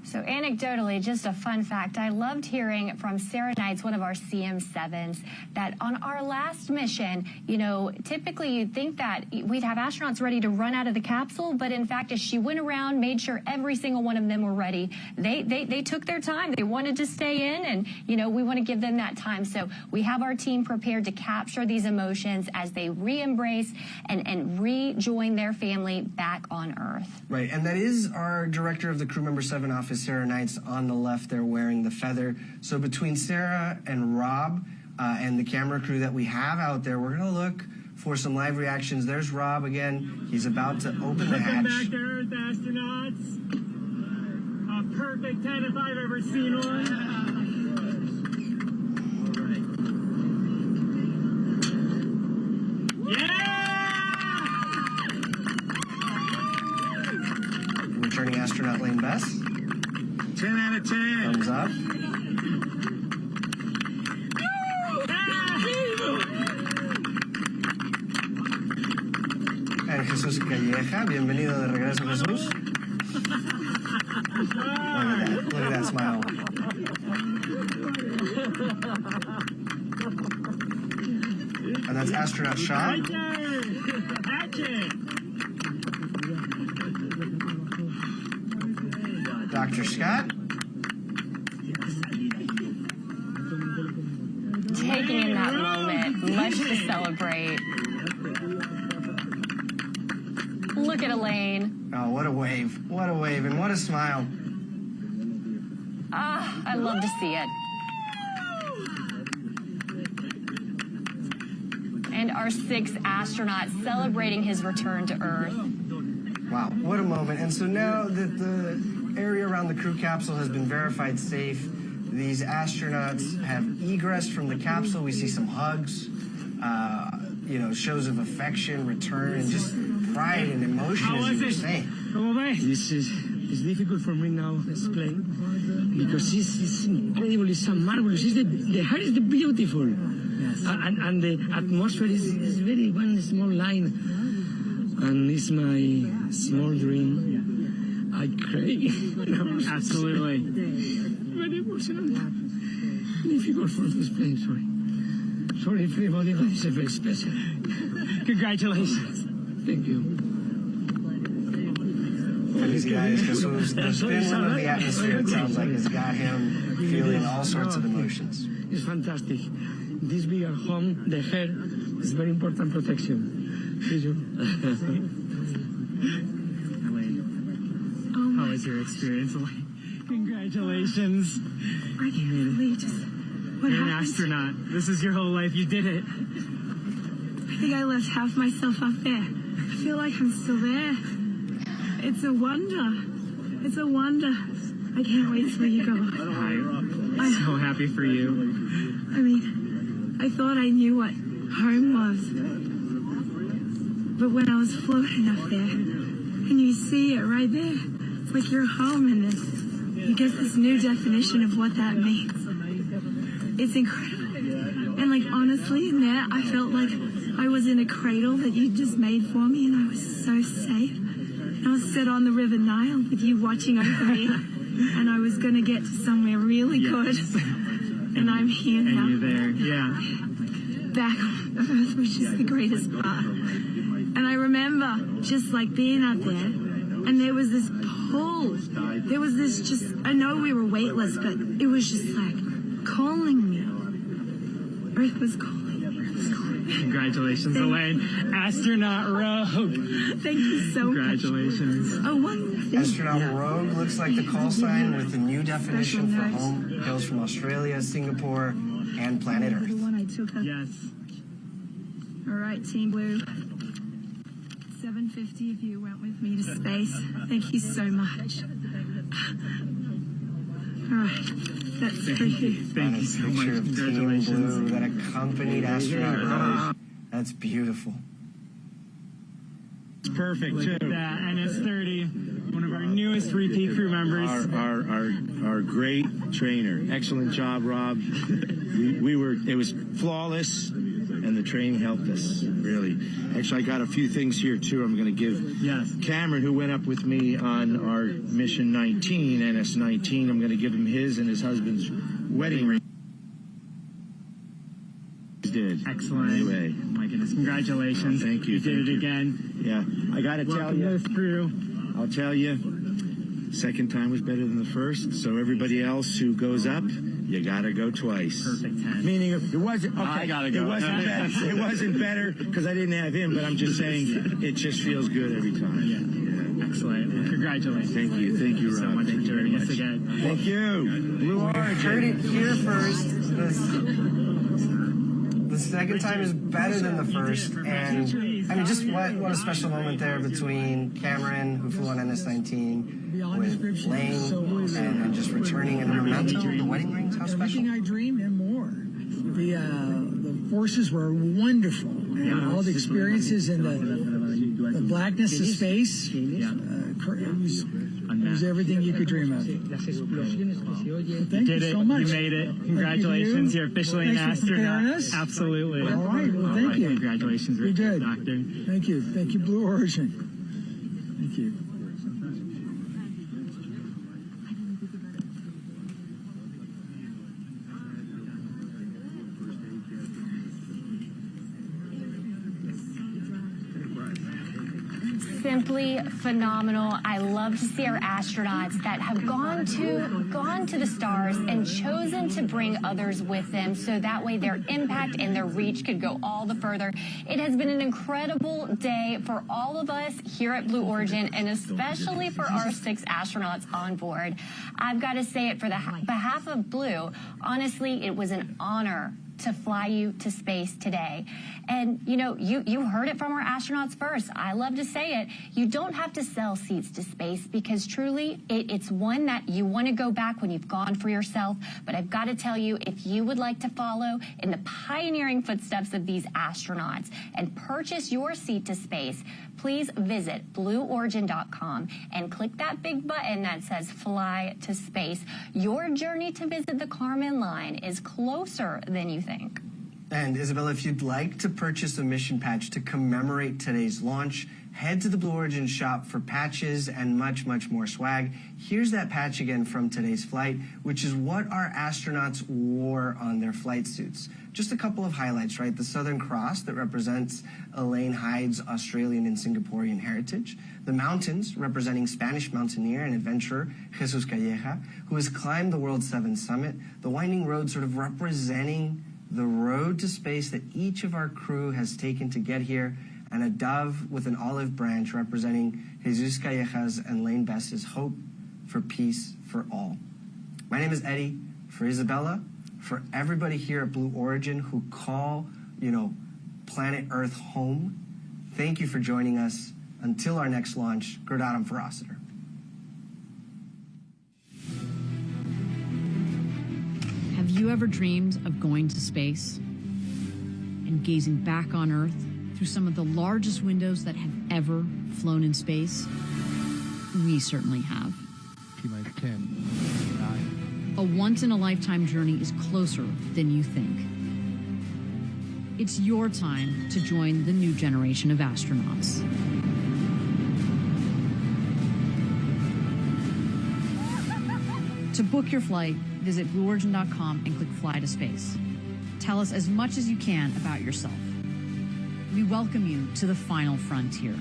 So anecdotally, just a fun fact, I loved hearing from Sarah Knights, one of our CM7s, that on our last mission, typically you'd think that we'd have astronauts ready to run out of the capsule, but in fact, as she went around, made sure every single one of them were ready, they took their time. They wanted to stay in, and, we want to give them that time. So we have our team prepared to capture these emotions as they re-embrace and rejoin their family back on Earth. Right, and that is our director of the Crew Member 7 office, Sarah Knights, on the left there wearing the feather. So between Sarah and Rob and the camera crew that we have out there, we're going to look for some live reactions. There's Rob again. He's about to open the hatch. Welcome back to Earth, astronauts. A perfect 10 if I've ever seen one. Returning astronaut Lane Bess. 10 out of 10. Thumbs up. And Jesus Calleja, bienvenido de regreso, Jesús. Look at that smile. And that's astronaut shot. Dr. Scott. Taking in that moment, much to celebrate. Look at Elaine. Oh, what a wave. What a wave, and what a smile. I love to see it. and our 6th astronaut celebrating his return to Earth. Wow, what a moment. And so now that the area around the crew capsule has been verified safe, these astronauts have egressed from the capsule. We see some hugs, shows of affection, return, and just pride and emotion, as you were saying. This is difficult for me now to explain because it's incredible, it's so marvelous. The heart is beautiful, yes. And the atmosphere is very one small line, and it's my small dream. I cry. Absolutely. Very emotional. Difficult for me to explain. Sorry, everybody, but it's very special. Congratulations. Thank you. For these guys, the spin of the atmosphere, it sounds like, has got him feeling all sorts of emotions. It's fantastic. This being at home, the hair is very important protection. See you. How was your experience? Congratulations. I can't believe just what You're an happened. astronaut. This is your whole life. You did it. I think I left half myself up there. I feel like I'm still there. It's a wonder. It's a wonder. I can't wait till you go. I'm so happy for you. I mean, I thought I knew what home was. But when I was floating up there, and you see it right there, it's like you're home, and then you get this new definition of what that means. It's incredible. And like, honestly, in there, I felt like I was in a cradle that you just made for me, and I was so safe. I was set on the River Nile with you watching over me, and I was going to get to somewhere really good. And I'm here now. And you're there, yeah. Back on Earth, which is the greatest part. And I remember just like being up there, and there was this pull. There was this just, I know we were weightless, but it was just like calling me. Earth was calling. Congratulations, Elaine. Astronaut Rogue. Thank you so much. Congratulations. Oh, one thing. Astronaut Rogue looks like the call sign with the new definition for home. Hails from Australia, Singapore, and planet Earth. The one I took up. Yes. All right, Team Blue. 750 of you went with me to space. Thank you so much. All right, that's for you. Thank you so much. Picture of Team Congratulations. Blue that accompanied astronaut Rogue. That's beautiful. It's perfect, too. That NS-30, one of our newest repeat crew members. Our great trainer. Excellent job, Rob. It was flawless, and the training helped us, really. Actually, I got a few things here, too. I'm going to give Cameron, who went up with me on our Mission 19, NS-19, I'm going to give him his and his husband's wedding ring. Did. Excellent. Anyway. Oh my goodness. Congratulations. Thank you. You did it again. Yeah. I got to tell you. I'll tell you, second time was better than the first. So everybody else who goes up, you got to go twice. Perfect 10. Meaning it wasn't, okay, I gotta go. It wasn't better because I didn't have him, but I'm just saying it just feels good every time. Yeah. Excellent. Well, congratulations. Thank you, Rob. So much for joining us again. Thank you. Blue Origin. Heard it here first. The second time is better than the first, and I mean, just what a special moment there between Cameron, who flew on NS-19, with Lane, and just returning and the memento, the wedding rings. How special! Everything I dreamed and more. The forces were wonderful, and all the experiences and the blackness of space. It was everything you could dream of. Thank you so much. You made it. Congratulations. You're officially an astronaut. Absolutely. All right. Well, thank you. Congratulations, You did. Doctor. Thank you. Thank you, Blue Origin. Thank you. Simply phenomenal. I love to see our astronauts that have gone to the stars and chosen to bring others with them, so that way their impact and their reach could go all the further. It has been an incredible day for all of us here at Blue Origin, and especially for our 6 astronauts on board. I've got to say it for the behalf of Blue, honestly, it was an honor to fly you to space today. And, you know, you heard it from our astronauts first. I love to say it. You don't have to sell seats to space because truly it's one that you want to go back when you've gone for yourself. But I've got to tell you, if you would like to follow in the pioneering footsteps of these astronauts and purchase your seat to space, please visit BlueOrigin.com and click that big button that says Fly to Space. Your journey to visit the Kármán line is closer than you think. And Isabella, if you'd like to purchase a mission patch to commemorate today's launch, head to the Blue Origin shop for patches and much, much more swag. Here's that patch again from today's flight, which is what our astronauts wore on their flight suits. Just a couple of highlights, right? The Southern Cross that represents Elaine Hyde's Australian and Singaporean heritage. The mountains representing Spanish mountaineer and adventurer Jesus Calleja, who has climbed the World 7 summit. The winding road sort of representing the road to space that each of our crew has taken to get here, and a dove with an olive branch representing Jesus Calleja's and Lane Best's hope for peace for all. My name is Eddie. For Isabella, for everybody here at Blue Origin who call, planet Earth home, thank you for joining us. Until our next launch, Gurdaram Farasiter. Have you ever dreamed of going to space and gazing back on Earth through some of the largest windows that have ever flown in space? We certainly have. T-minus 10, 9. A once-in-a-lifetime journey is closer than you think. It's your time to join the new generation of astronauts. To book your flight, visit BlueOrigin.com and click Fly to Space. Tell us as much as you can about yourself. We welcome you to the final frontier.